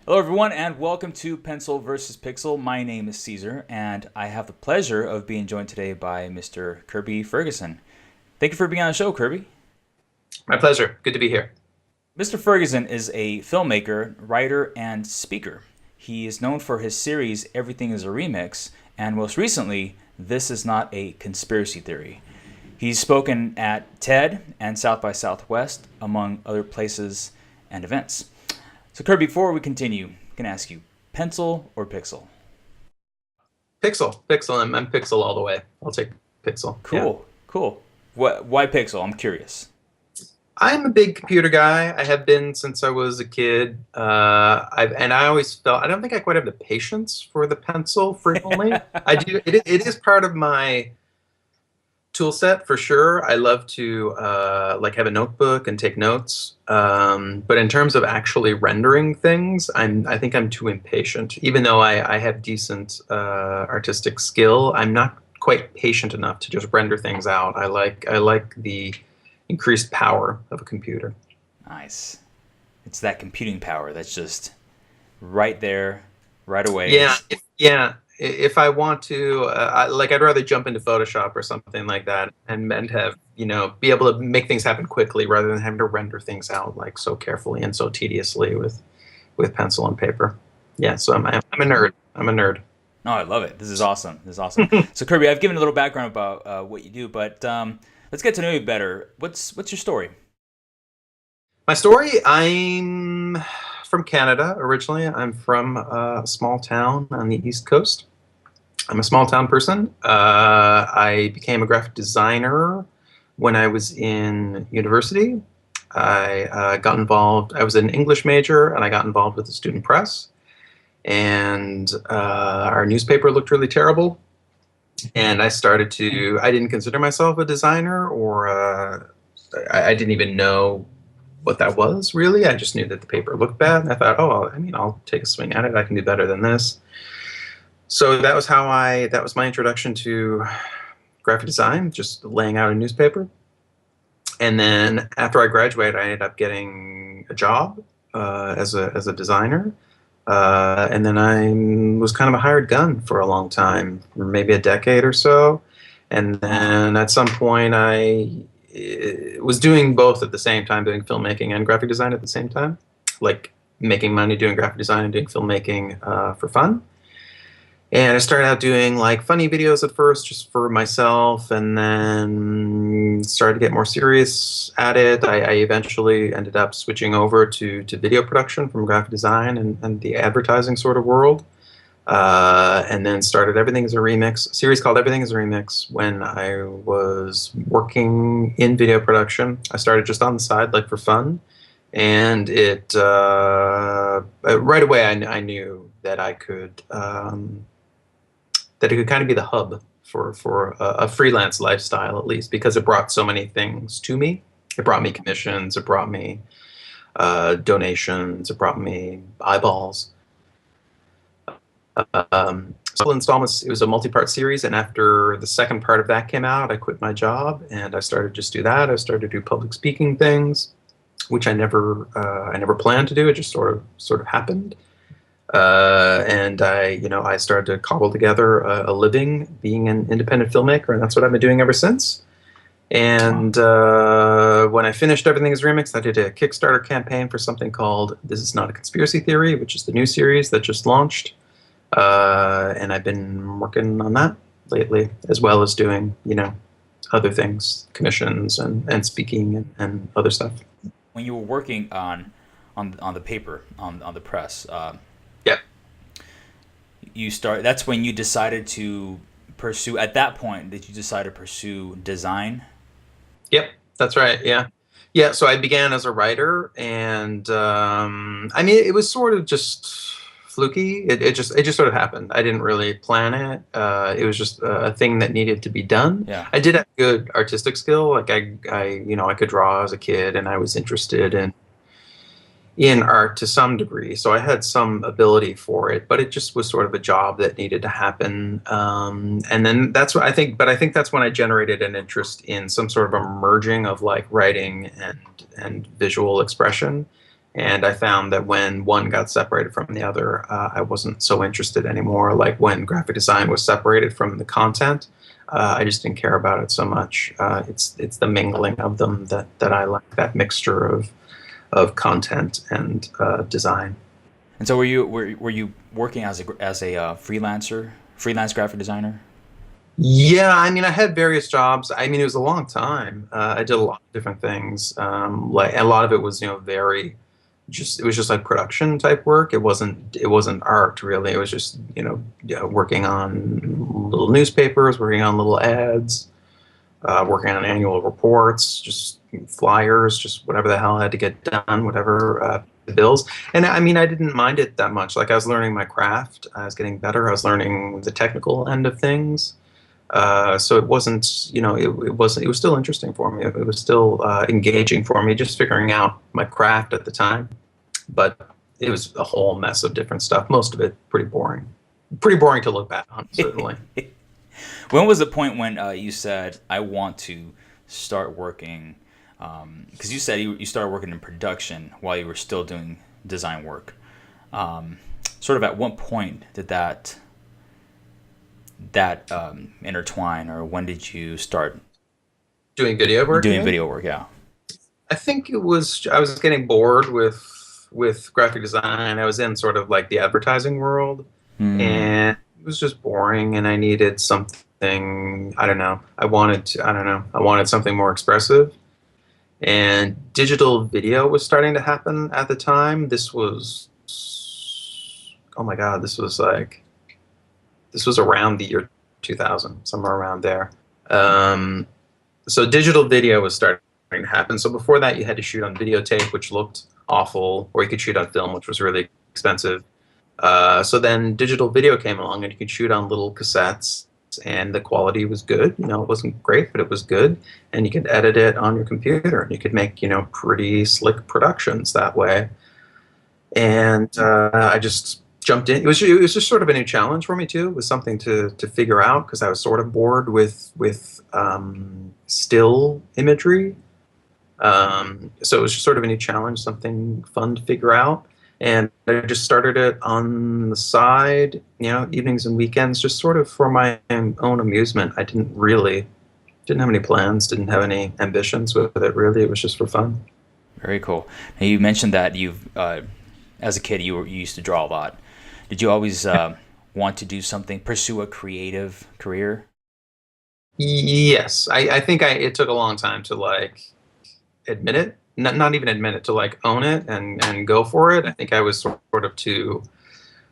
Hello, everyone, and welcome to Pencil versus Pixel. My name is Caesar, and I have the pleasure of being joined today by Mr. Kirby Ferguson. Thank you for being on the show, Kirby. My pleasure. Good to be here. Mr. Ferguson is a filmmaker, writer, and speaker. He is known for his series Everything is a Remix, and most recently, This is Not a Conspiracy Theory. He's spoken at TED and South by Southwest, among other places and events. So, Kirby, before we continue, I can ask you, pencil or pixel? Pixel. Pixel. I'm Pixel all the way. I'll take Pixel. Yeah. Cool, cool. Why pixel? I'm curious. I'm a big computer guy. I have been since I was a kid. I always felt I don't think I quite have the patience for the pencil frequently. I do. It is part of my tool set for sure. I love to like have a notebook and take notes. But in terms of actually rendering things, I think I'm too impatient. Even though I have decent artistic skill, I'm not quite patient enough to just render things out. I like the increased power of a computer. Nice. It's that computing power that's just right there, right away. Yeah, yeah. If I want to, I'd rather jump into Photoshop or something like that, and have be able to make things happen quickly rather than having to render things out like so carefully and so tediously with pencil and paper. Yeah, so I'm a nerd. I'm a nerd. No, I love it. This is awesome. This is awesome. So, Kirby, I've given a little background about what you do, but let's get to know you better. What's your story? My story. I'm from Canada originally. I'm from a small town on the East Coast. I'm a small town person. I became a graphic designer when I was in university. I got involved. I was an English major, and I got involved with the student press. And our newspaper looked really terrible. And I started to. I didn't consider myself a designer, or I didn't even know what that was really. I just knew that the paper looked bad, and I thought, oh, I mean, I'll take a swing at it. I can do better than this. So that was my introduction to graphic design, just laying out a newspaper. And then after I graduated, I ended up getting a job as a designer. And then I was kind of a hired gun for a long time, maybe a decade or so. And then at some point, I was doing both at the same time, doing filmmaking and graphic design at the same time, like making money doing graphic design and doing filmmaking for fun. And I started out doing like funny videos at first, just for myself, and then started to get more serious at it. I eventually ended up switching over to video production from graphic design and the advertising sort of world. And then started Everything is a Remix, a series called Everything is a Remix when I was working in video production. I started just on the side, like for fun. And right away I knew that that it could kind of be the hub for a freelance lifestyle, at least, because it brought so many things to me. It brought me commissions, it brought me donations, it brought me eyeballs. So installments, it was a multi-part series, and after the second part of that came out, I quit my job and I started to just do that. I started to do public speaking things, which I never planned to do. It just sort of happened. And I started to cobble together a living being an independent filmmaker, and that's what I've been doing ever since. And when I finished Everything is Remixed, I did a Kickstarter campaign for something called This is Not a Conspiracy Theory, which is the new series that just launched. And I've been working on that lately, as well as doing, other things, commissions and speaking and other stuff. When you were working on the paper on the press, Yeah. that's when you decided to pursue. At that point, did you decide to pursue design? Yep, that's right. Yeah. Yeah, so I began as a writer, and I mean, it was sort of just fluky. It just sort of happened. I didn't really plan it. It was just a thing that needed to be done. Yeah. I did have good artistic skill. Like I could draw as a kid, and I was interested in art to some degree, so I had some ability for it, but it just was sort of a job that needed to happen. And then that's what I think, but I think that's when I generated an interest in some sort of a merging of like writing and visual expression. And I found that when one got separated from the other, I wasn't so interested anymore. Like when graphic design was separated from the content, I just didn't care about it so much. It's the mingling of them that I like, that mixture of content and design. And so were you working as a freelancer, freelance graphic designer? Yeah, I mean, I had various jobs. I mean, it was a long time. I did a lot of different things. Like a lot of it was, very just it was just like production type work. It wasn't art really. It was just, yeah, working on little newspapers, working on little ads, working on annual reports, just flyers, just whatever the hell had to get done, whatever the bills. And I mean, I didn't mind it that much. Like I was learning my craft. I was getting better. I was learning the technical end of things. So it wasn't, it was still interesting for me. It was still engaging for me, just figuring out my craft at the time. But it was a whole mess of different stuff. Most of it pretty boring. Pretty boring to look back on, certainly. When was the point when you said, I want to start working? Because you said you started working in production while you were still doing design work. Sort of at what point did that intertwine, or when did you start Doing video work, you doing mean? video work? Yeah. I think I was getting bored with graphic design. I was in sort of like the advertising world, Hmm. and it was just boring. And I needed something. I don't know. I don't know. I wanted something more expressive. And digital video was starting to happen at the time. Oh my God, this was around the year 2000, somewhere around there. Um, so digital video was starting to happen. So before that, you had to shoot on videotape, which looked awful, or you could shoot on film, which was really expensive. So then digital video came along, and you could shoot on little cassettes, and the quality was good. It wasn't great, but it was good, and you could edit it on your computer, and you could make pretty slick productions that way. And I just jumped in. It was just sort of a new challenge for me too. It was something to figure out because I was sort of bored with still imagery. So it was just sort of a new challenge, something fun to figure out. And I just started it on the side, evenings and weekends, just sort of for my own amusement. I didn't have any plans, didn't have any ambitions with it really. It was just for fun. Very cool. Now you mentioned that as a kid, you used to draw a lot. Did you always want to do something, pursue a creative career? Yes, I think it took a long time to like admit it, not even admit it, to like own it and go for it. I think I was sort of too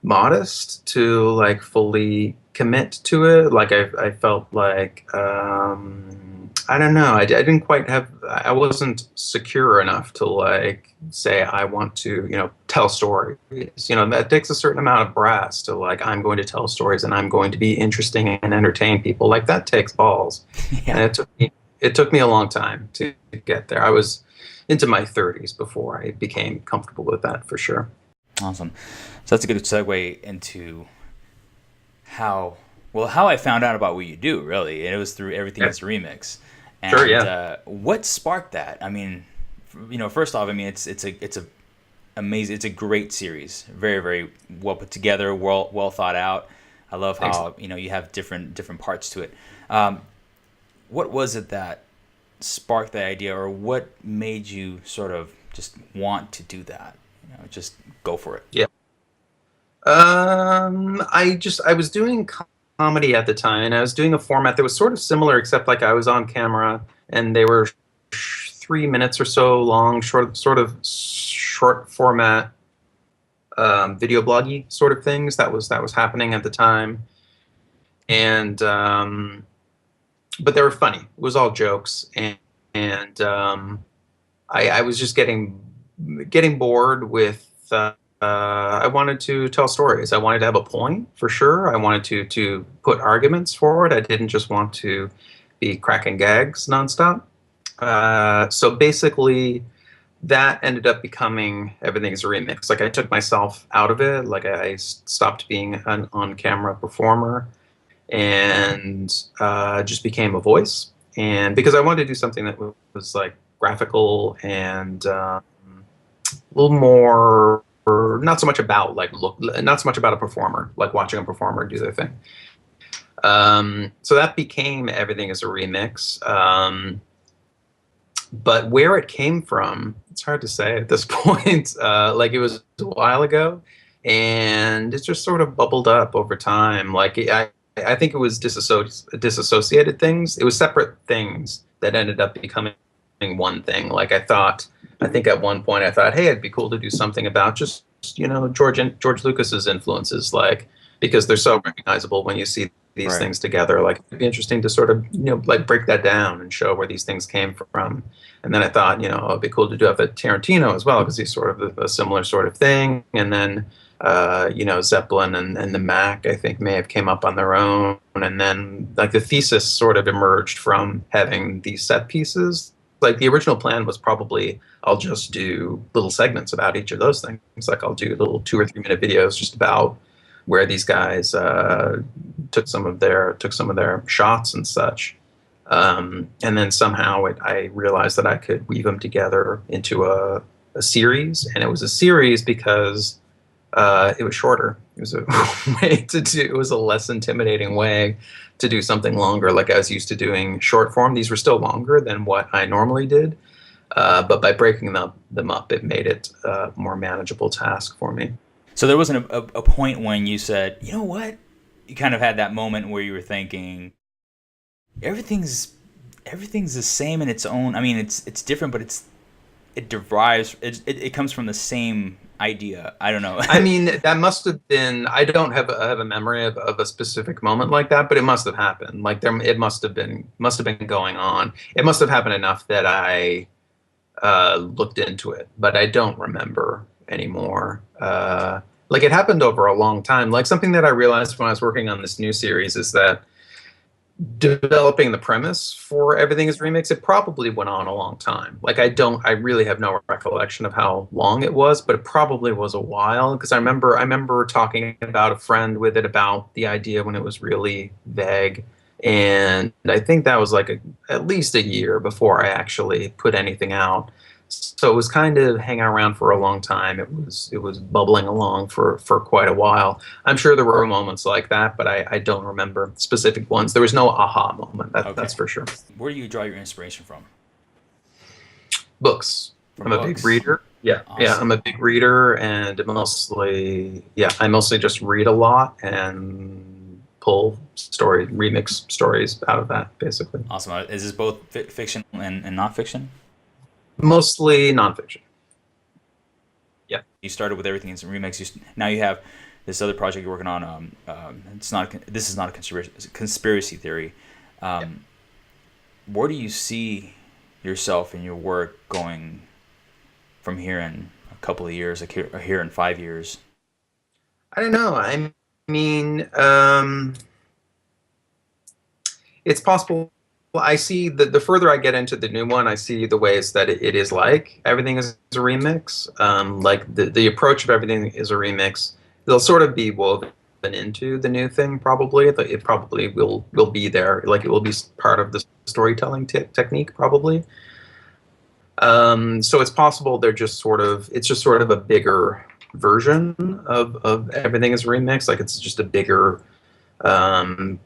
modest to like fully commit to it. Like I felt like I don't know. I didn't quite have. I wasn't secure enough to like say I want to tell stories. That takes a certain amount of brass to like I'm going to tell stories and I'm going to be interesting and entertain people. Like that takes balls, and Yeah. it took me a long time to get there. I was into my 30s before I became comfortable with that for sure. Awesome. So that's a good segue into how how I found out about what you do, really, and it was through Everything Yeah, Is a Remix. sure, And yeah. what sparked that? I mean, first off, I mean it's a amazing, it's a great series, very very well put together, well thought out. I love Thanks. how you have different parts to it. Um, what was it that sparked the idea, or what made you sort of just want to do that? Just go for it. Yeah. I was doing comedy at the time, and I was doing a format that was sort of similar, except like I was on camera, and they were 3 minutes or so long, short format video bloggy sort of things. That was happening at the time, and but they were funny. It was all jokes, and I was just getting bored with. I wanted to tell stories. I wanted to have a point for sure. I wanted to put arguments forward. I didn't just want to be cracking gags nonstop. So basically, that ended up becoming Everything Is a Remix. Like I took myself out of it. Like I stopped being an on-camera performer and just became a voice. And because I wanted to do something that was like graphical and little more, or not so much about like look, not so much about a performer, like watching a performer do their thing. So that became Everything is a Remix. But where it came from, it's hard to say at this point. Like it was a while ago, and it just sort of bubbled up over time. Like I think it was disassociated things. It was separate things that ended up becoming one thing. Like I think at one point I thought, hey, it'd be cool to do something about just George Lucas's influences, like because they're so recognizable when you see these Right. things together. Like it'd be interesting to sort of like break that down and show where these things came from. And then I thought, it'd be cool to do it with Tarantino as well because he's sort of a similar sort of thing. And then Zeppelin and the Mac, I think, may have came up on their own. And then like the thesis sort of emerged from having these set pieces. Like the original plan was probably I'll just do little segments about each of those things. Like I'll do little 2 or 3 minute videos just about where these guys took some of their shots and such. And then somehow I realized that I could weave them together into a series, and it was a series because it was shorter. It was a way to do. It was a less intimidating way to do something longer. Like I was used to doing short form. These were still longer than what I normally did, but by breaking them up, it made it a more manageable task for me. So there wasn't a point when you said, you know what? You kind of had that moment where you were thinking, everything's everything's the same in its own. I mean, it's different, but it comes from the same idea. I don't know. I mean, that must have been. I don't have a memory of a specific moment like that, but it must have happened. Like it must have been going on. It must have happened enough that I looked into it, but I don't remember anymore. Like it happened over a long time. Like something that I realized when I was working on this new series is that developing the premise for Everything is Remix, it probably went on a long time. Like I really have no recollection of how long it was, but it probably was a while because I remember talking about a friend with it about the idea when it was really vague. And I think that was like at least a year before I actually put anything out. So it was kind of hanging around for a long time. It was bubbling along for quite a while. I'm sure there were moments like that, but I don't remember specific ones. There was no aha moment. That's Okay. for sure. Where do you draw your inspiration from? Books. From I'm a big books. reader. Yeah, yeah. I'm Awesome. a big reader, and I mostly just read a lot and pull remix stories out of that, basically. Awesome. Is this both fiction and nonfiction? Mostly nonfiction. Yeah. You started with everything in remix. Now you have this other project you're working on. This is not a conspiracy theory. Yeah. Where do you see yourself and your work going from here in a couple of years, like here in 5 years? I don't know. I mean, it's possible. I see the further I get into the new one, I see the ways that it is like Everything is a Remix. Like the approach of Everything is a Remix, they'll sort of be woven into the new thing. Probably it probably will be there. Like it will be part of the storytelling technique. Probably. So it's possible it's just sort of a bigger version of Everything is a Remix. Like it's just a bigger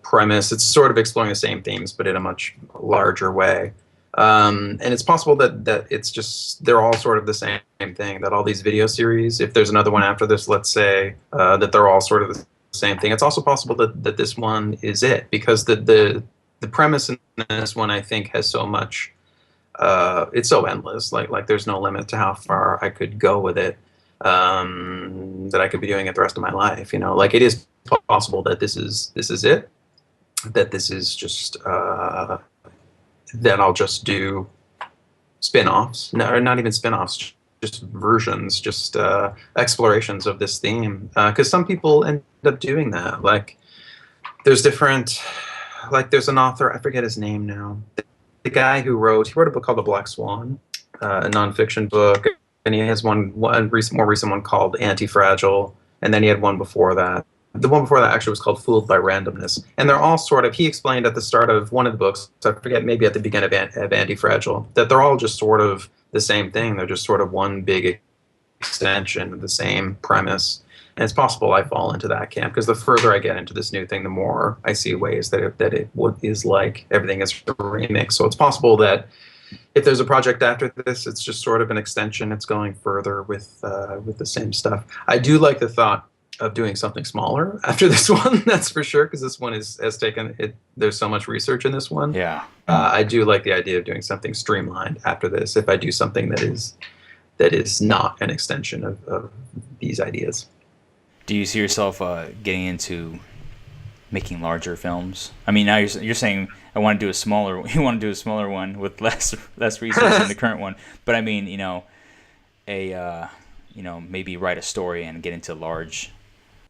premise. It's sort of exploring the same themes, but in a much larger way. And it's possible that it's just they're all sort of the same thing. That all these video series, if there's another one after this, let's say, that they're all sort of the same thing. It's also possible that this one is it because the premise in this one I think has so much. It's so endless. Like there's no limit to how far I could go with it. That I could be doing it the rest of my life. Like it is possible that this is it. That this is just that I'll just do spin-offs. No, not even spin-offs. Just versions. Just explorations of this theme. Because some people end up doing that. Like there's different. Like there's an author. I forget his name now. The guy who wrote a book called The Black Swan, a nonfiction book, and he has more recent one called Anti-Fragile, and then he had one before that. The one before that actually was called Fooled by Randomness, and they're all sort of. He explained at the start of one of the books, I forget, maybe at the beginning of Anti-Fragile, that they're all just sort of the same thing. They're just sort of one big extension of the same premise. And it's possible I fall into that camp because the further I get into this new thing, the more I see ways that is like everything is a remix. So it's possible that if there's a project after this, it's just sort of an extension. It's going further with the same stuff. I do like the thought of doing something smaller after this one. That's for sure, because this one has taken it. There's so much research in this one. Yeah. I do like the idea of doing something streamlined after this. If I do something that is not an extension of these ideas. Do you see yourself getting into making larger films? I mean, now you're saying I want to do a smaller. You want to do a smaller one with less research than the current one. But I mean, maybe write a story and get into large.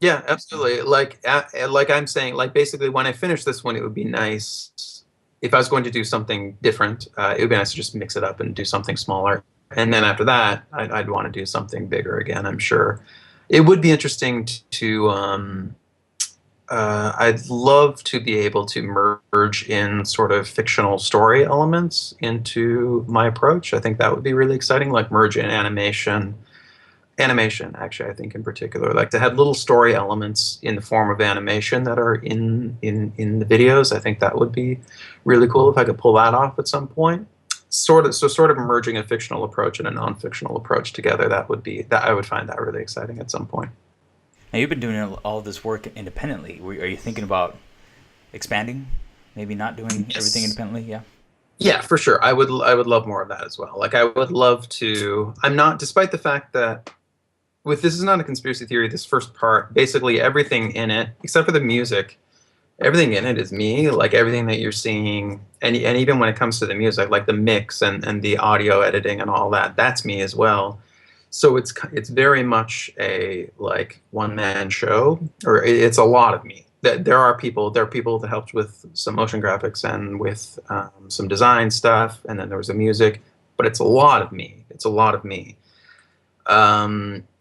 Yeah, absolutely. Like I'm saying, like basically, when I finish this one, it would be nice if I was going to do something different. It would be nice to just mix it up and do something smaller. And then after that, I'd want to do something bigger again. I'm sure it would be interesting to. I'd love to be able to merge in sort of fictional story elements into my approach. I think that would be really exciting, like merge in animation, actually, I think in particular, like to have little story elements in the form of animation that are in the videos. I think that would be really cool if I could pull that off at some point. Sort of merging a fictional approach and a non-fictional approach together. That I would find that really exciting at some point. Now, you've been doing all this work independently. Are you thinking about expanding? Maybe not doing everything independently? Yeah. Yeah, for sure. I would love more of that as well. Like I would love to. I'm not, despite the fact that this is not a conspiracy theory. This first part, basically everything in it, except for the music, everything in it is me. Like everything that you're seeing, and even when it comes to the music, like the mix and the audio editing and all that, that's me as well. So it's very much a like one-man show, or it's a lot of me. There are people that helped with some motion graphics and with some design stuff, and then there was the music, but it's a lot of me.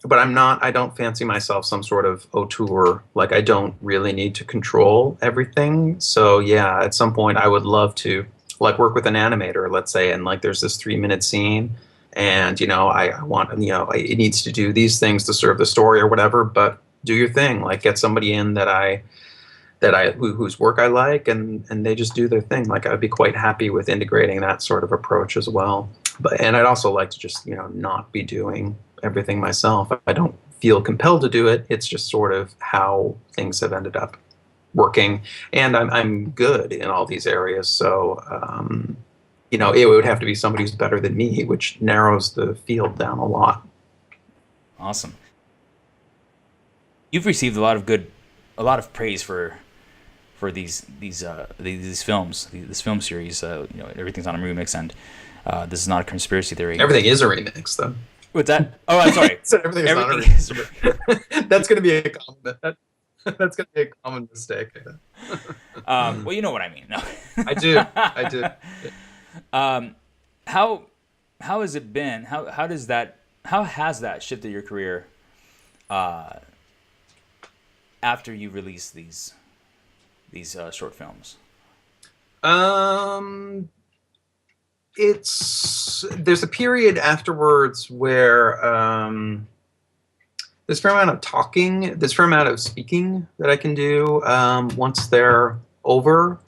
But I don't fancy myself some sort of auteur. Like I don't really need to control everything. So yeah, at some point I would love to like work with an animator, let's say, and like there's this 3-minute scene, and I want it needs to do these things to serve the story or whatever. But do your thing, like get somebody in whose work I like, and they just do their thing. Like I'd be quite happy with integrating that sort of approach as well. And I'd also like to just not be doing everything myself. I don't feel compelled to do it. It's just sort of how things have ended up working, and I'm good in all these areas. So it would have to be somebody who's better than me, which narrows the field down a lot. Awesome. You've received a lot of praise for these films, this film series. Everything's on a remix, and this is not a conspiracy theory. Everything is a remix, though. What's that? Oh, I'm sorry. So everything is not a remix. That's going to be a common. That's going to be a common mistake. Well, you know what I mean. No. I do. How has it been? How has that shifted your career after you release these short films? There's a period afterwards where there's a fair amount of talking, there's a fair amount of speaking that I can do once they're over.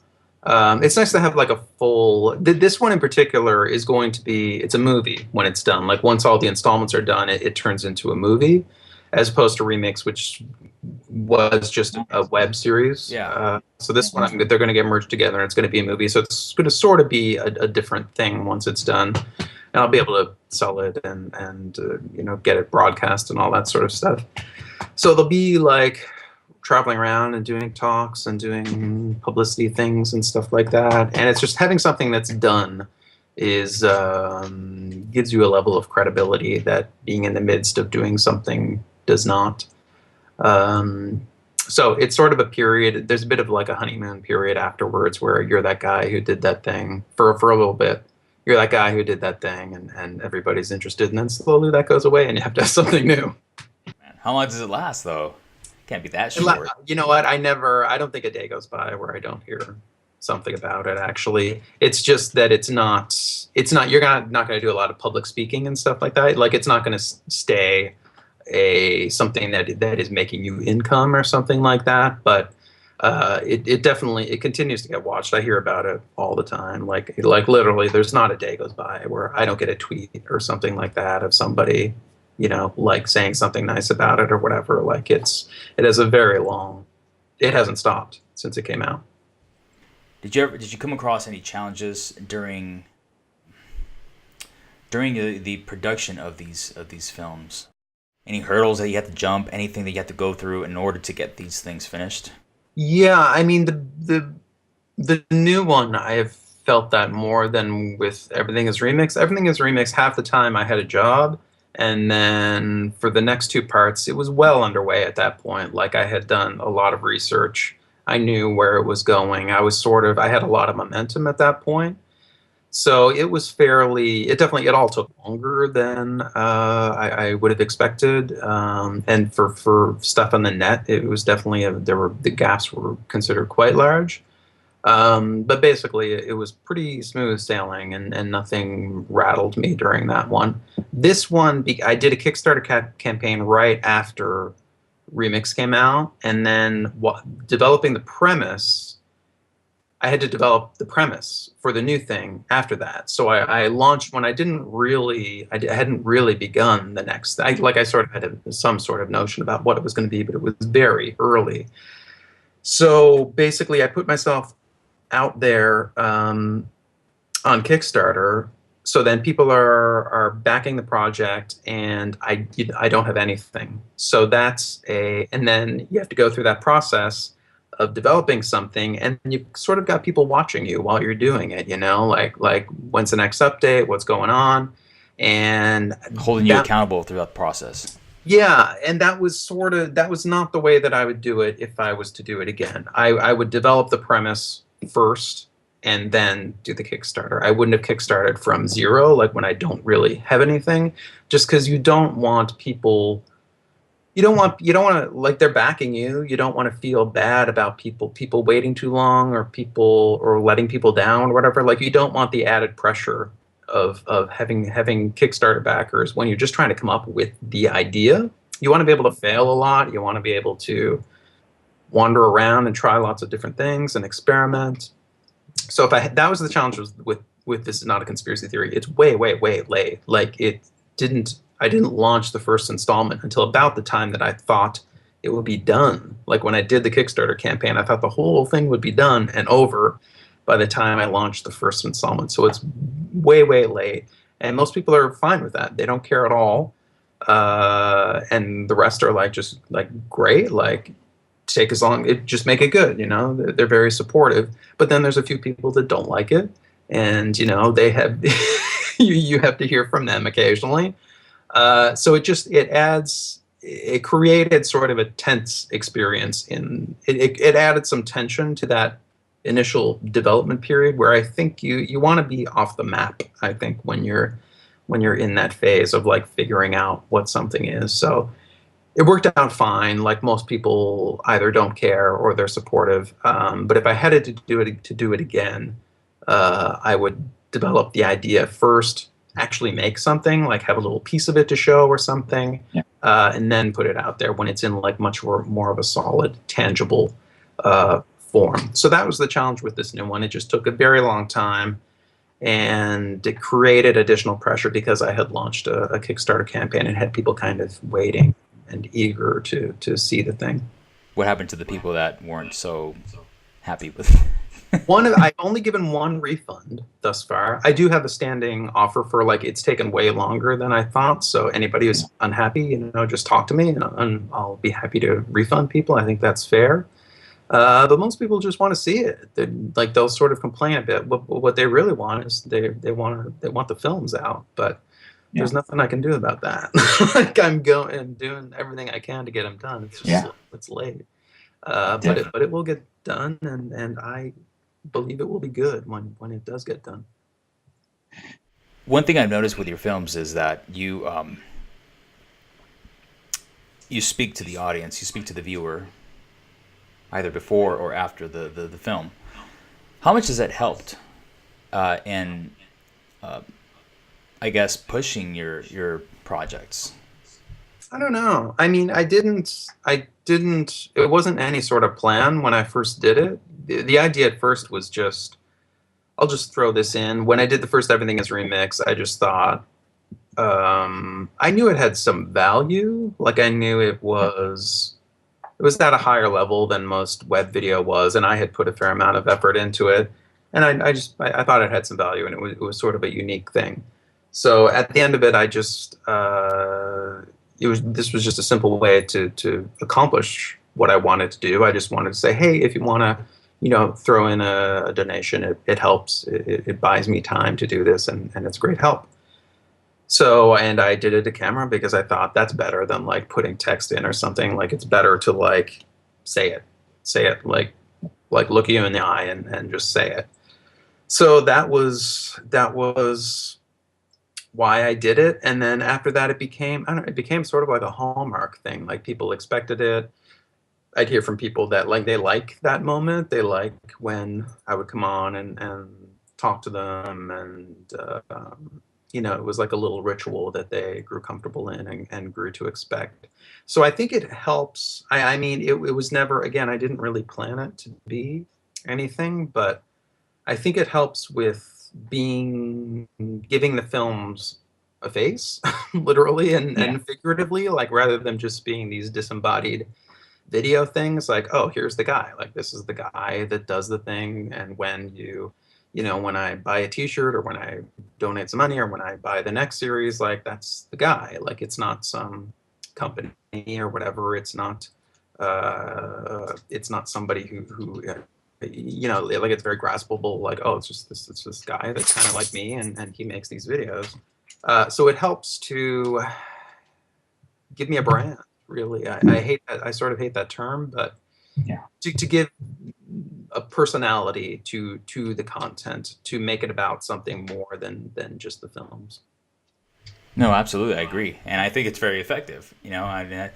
It's nice to have like a full. This one in particular is going to be. It's a movie when it's done. Like once all the installments are done, it turns into a movie, as opposed to Remix, which was just a web series. Yeah. So this one, they're going to get merged together, and it's going to be a movie. So it's going to sort of be a different thing once it's done, and I'll be able to sell it and get it broadcast and all that sort of stuff. So they'll be like traveling around and doing talks and doing publicity things and stuff like that. And it's just having something that's done is gives you a level of credibility that being in the midst of doing something does not. So it's sort of a period. There's a bit of like a honeymoon period afterwards where you're that guy who did that thing for a little bit. You're that guy who did that thing, and everybody's interested, and then slowly that goes away, and you have to have something new. Man, how long does it last, though? Can't be that short. You know what? I don't think a day goes by where I don't hear something about it. Actually, it's just that it's not you're not going to do a lot of public speaking and stuff like that. Like, it's not going to stay a something that is making you income or something like that. But it definitely it continues to get watched. I hear about it all the time. Like literally, there's not a day goes by where I don't get a tweet or something like that of somebody, like saying something nice about it or whatever. Like, it has a very long. It hasn't stopped since it came out. Did you come across any challenges during the production of these films? Any hurdles that you had to jump? Anything that you had to go through in order to get these things finished? Yeah, I mean the new one, I have felt that more than with Everything Is Remix. Everything Is Remix, half the time I had a job, and then for the next two parts, it was well underway at that point. Like, I had done a lot of research. I knew where it was going. I had a lot of momentum at that point. So it all took longer than I would have expected. And for stuff on the net, it was definitely, the gaps were considered quite large. But basically, it was pretty smooth sailing, and nothing rattled me during that one. This one, I did a Kickstarter campaign right after Remix came out, and then developing the premise. I had to develop the premise for the new thing after that. So I launched when I hadn't really begun the next. I sort of had some sort of notion about what it was going to be, but it was very early. So basically, I put myself out there on Kickstarter. So then people are backing the project, and I don't have anything. So and then you have to go through that process of developing something, and you've sort of got people watching you while you're doing it. Like when's the next update? What's going on? And Holding you accountable throughout the process. yeah, and that was not the way that I would do it if I was to do it again. I would develop the premise first and then do the Kickstarter. I wouldn't have kickstarted from zero, like when I don't really have anything, just because you don't want to, like, they're backing you. You don't want to feel bad about people waiting too long, or letting people down or whatever. Like, you don't want the added pressure of having Kickstarter backers when you're just trying to come up with the idea. You want to be able to fail a lot. You want to be able to wander around and try lots of different things and experiment. So that was the challenge with This Is Not a Conspiracy Theory. It's way, way, way late. Like, I didn't launch the first installment until about the time that I thought it would be done. Like, when I did the Kickstarter campaign, I thought the whole thing would be done and over by the time I launched the first installment. So it's way, way late. And most people are fine with that. They don't care at all. And the rest are like, just like, great, like, take as long, just make it good. They're very supportive. But then there's a few people that don't like it. And, they have, you have to hear from them occasionally. So it created sort of a tense experience. It added some tension to that initial development period, where I think you want to be off the map, I think, when you're in that phase of, like, figuring out what something is. So it worked out fine. Like, most people either don't care or they're supportive. But if I had to do it again, I would develop the idea first, actually make something, like have a little piece of it to show or something, Yeah. And then put it out there when it's in, like, much more of a solid, tangible form. So that was the challenge with this new one. It just took a very long time, and it created additional pressure because I had launched a Kickstarter campaign and had people kind of waiting and eager to see the thing. What happened to the people that weren't so happy with it? I've only given one refund thus far. I do have a standing offer for, like, it's taken way longer than I thought. So anybody who's unhappy, just talk to me, and I'll be happy to refund people. I think that's fair. But most people just want to see it. They'll sort of complain a bit. What they really want is they want the films out. But there's nothing I can do about that. Like, I'm going and doing everything I can to get them done. It's just it's late. But it will get done, and I believe it will be good when it does get done. One thing I've noticed with your films is that you speak to the audience, you speak to the viewer, either before or after the film. How much has that helped in, I guess, pushing your projects? I don't know. I mean, it wasn't any sort of plan when I first did it. The idea at first was just, I'll just throw this in. When I did the first Everything is Remix, I just thought, I knew it had some value. Like I knew it was at a higher level than most web video was, and I had put a fair amount of effort into it. And I thought it had some value, and it was sort of a unique thing. So at the end of it, I just this was just a simple way to accomplish what I wanted to do. I just wanted to say, hey, if you want to, throw in a donation, it helps. It buys me time to do this, and it's great help. So, and I did it to camera because I thought that's better than like putting text in or something. Like it's better to like say it like look you in the eye and just say it. So that was why I did it. And then after that, it became, I don't know, it became sort of like a hallmark thing. Like people expected it. I'd hear from people that like, they like that moment. They like when I would come on and talk to them. And, it was like a little ritual that they grew comfortable in and grew to expect. So I think it helps. I mean, it was never, again, I didn't really plan it to be anything, but I think it helps with giving the films a face, literally and figuratively, like rather than just being these disembodied video things, like, oh, here's the guy, like this is the guy that does the thing. And when I buy a t-shirt or when I donate some money or when I buy the next series, like that's the guy. Like it's not some company or whatever. It's not somebody who like it's very graspable, like, oh, it's this guy that's kind of like me and he makes these videos. So it helps to give me a brand, really. I hate that. I sort of hate that term, but to give a personality to the content, to make it about something more than just the films. No, absolutely, I agree, and I think it's very effective. I mean,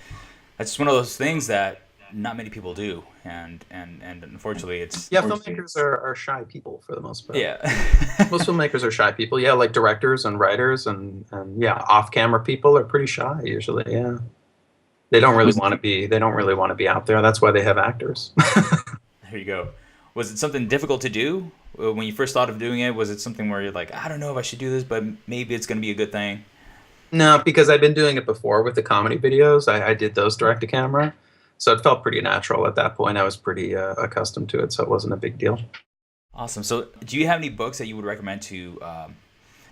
that's one of those things that not many people do, and unfortunately, it's filmmakers are shy people for the most part. Yeah, most filmmakers are shy people. Yeah, like directors and writers and off-camera people are pretty shy usually. Yeah, they don't really want to be. They don't really want to be out there. That's why they have actors. There you go. Was it something difficult to do when you first thought of doing it? Was it something where you're like, I don't know if I should do this, but maybe it's going to be a good thing? No, because I've been doing it before with the comedy videos. I did those direct to camera, so it felt pretty natural at that point. I was pretty accustomed to it, so it wasn't a big deal. Awesome. So, do you have any books that you would recommend to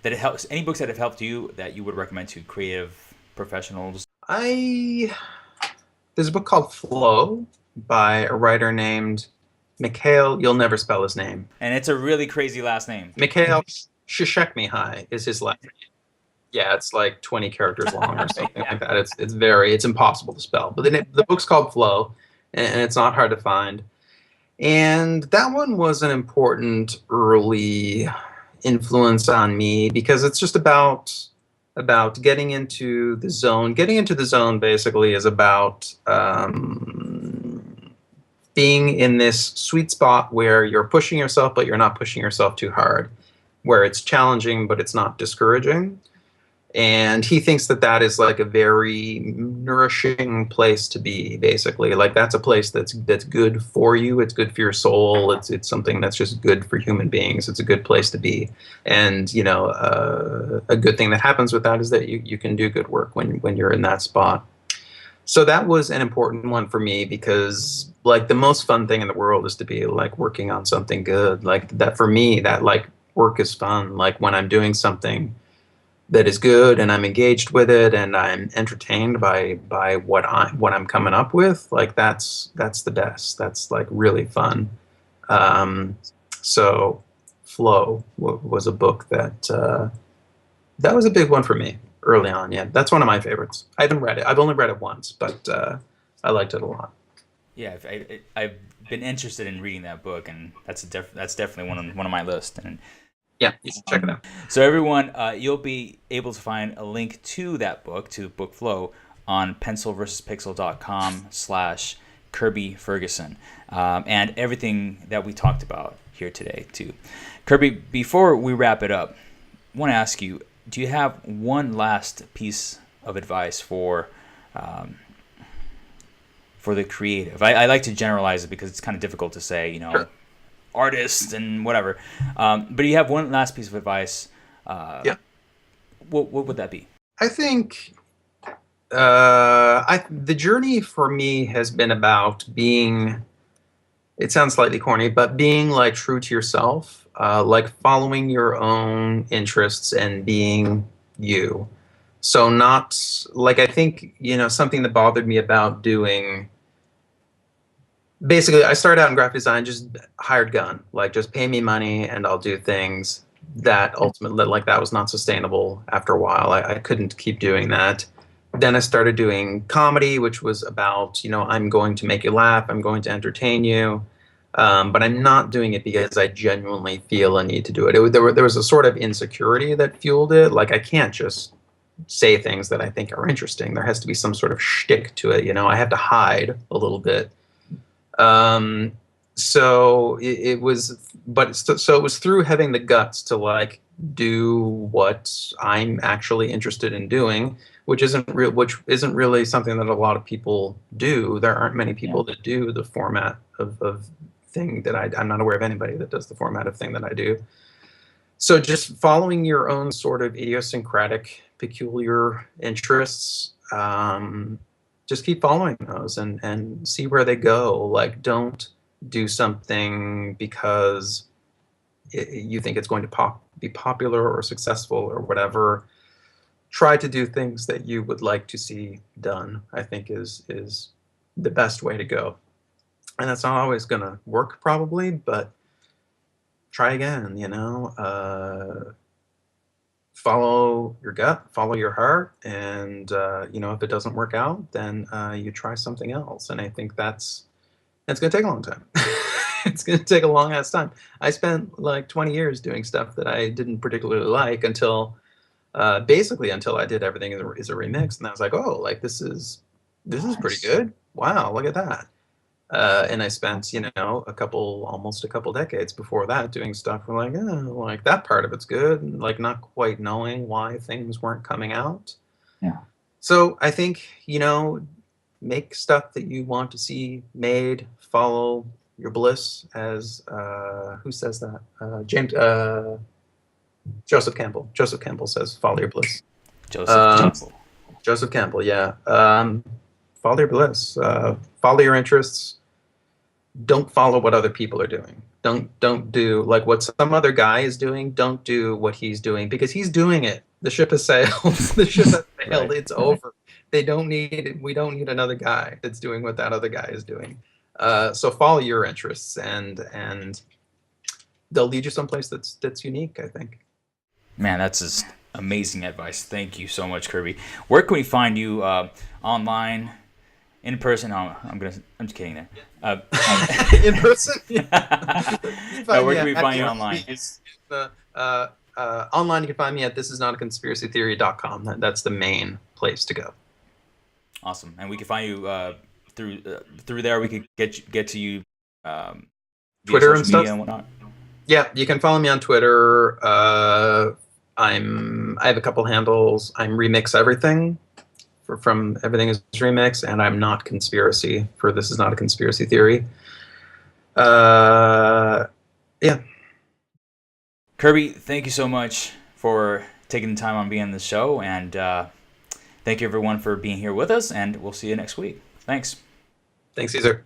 that it helps? Any books that have helped you that you would recommend to creative professionals? There's a book called Flow by a writer named Mikhail, you'll never spell his name. And it's a really crazy last name. Mikhail Shishekmihai is his last name. Yeah, it's like 20 characters long or something like that. It's impossible to spell. But the book's called Flow, and it's not hard to find. And that one was an important early influence on me because it's just about getting into the zone. Getting into the zone basically is about being in this sweet spot where you're pushing yourself, but you're not pushing yourself too hard, where it's challenging, but it's not discouraging. And he thinks that is like a very nourishing place to be, basically. Like that's a place that's good for you. It's good for your soul. It's something that's just good for human beings. It's a good place to be. And, a good thing that happens with that is that you can do good work when you're in that spot. So that was an important one for me because like the most fun thing in the world is to be like working on something good. Like that for me, that like work is fun. Like when I'm doing something that is good and I'm engaged with it and I'm entertained by what I'm coming up with, like that's the best. That's like really fun. So Flow was a book that was a big one for me early on. Yeah, that's one of my favorites. I haven't read it. I've only read it once, but I liked it a lot. Yeah, I've been interested in reading that book, and that's definitely one of my list. And yeah, you should check it out. So everyone, you'll be able to find a link to that book, to Book Flow, on pencilversuspixel.com/Kirby Ferguson. And everything that we talked about here today too. Kirby, before we wrap it up, I want to ask you, do you have one last piece of advice for the creative? I like to generalize it because it's kind of difficult to say, Sure. artists and whatever. But do you have one last piece of advice? Yeah. What would that be? I think the journey for me has been about being, it sounds slightly corny, but being like true to yourself, like following your own interests and being you. So not like, I think, something that bothered me about doing, basically I started out in graphic design, just hired gun, like just pay me money and I'll do things. That ultimately, like, that was not sustainable after a while. I couldn't keep doing that. Then I started doing comedy, which was about, I'm going to make you laugh, I'm going to entertain you, but I'm not doing it because I genuinely feel a need to do it. There was a sort of insecurity that fueled it. Like, I can't just say things that I think are interesting. There has to be some sort of shtick to it. I have to hide a little bit. So it was, but so it was through having the guts to like do what I'm actually interested in doing, which isn't really something that a lot of people do. There aren't many people that do the format of thing that I'm not aware of anybody that does the format of thing that I do. So just following your own sort of idiosyncratic, peculiar interests, just keep following those and see where they go. Like, don't do something because you think it's going to be popular or successful or whatever. Try to do things that you would like to see done, I think is the best way to go. And that's not always going to work probably, but try again, follow your gut, follow your heart. And, if it doesn't work out, then you try something else. And I think it's going to take a long time. It's going to take a long ass time. I spent like 20 years doing stuff that I didn't particularly like until basically until I did Everything is a Remix. And I was like, oh, like this is pretty good. Wow, look at that. And I spent, almost a couple decades before that doing stuff where like, oh, like that part of it's good. And like not quite knowing why things weren't coming out. Yeah. So I think, make stuff that you want to see made, follow your bliss, as who says that? Joseph Campbell. Joseph Campbell says, follow your bliss. Joseph Campbell, yeah. Follow your bliss. Follow your interests. Don't follow what other people are doing. Don't do like what some other guy is doing. Don't do what he's doing because he's doing it. The ship has sailed. The ship has sailed. Right. It's over. We don't need another guy that's doing what that other guy is doing. So follow your interests and they'll lead you someplace that's unique, I think. Man, that's just amazing advice. Thank you so much, Kirby. Where can we find you online, in person? I'm just kidding there. In person? Where can we find you online? Online, you can find me at thisisnotaconspiracytheory.com. That's the main place to go. Awesome, and we can find you through there. We could get to you via Twitter and media stuff and whatnot. Yeah, you can follow me on Twitter. I have a couple handles. I'm Remix Everything from Everything is Remix, and I'm Not Conspiracy for This Is Not a Conspiracy Theory. Yeah. Kirby, thank you so much for taking the time on being on the show, and thank you everyone for being here with us, and we'll see you next week. Thanks. Thanks, Caesar.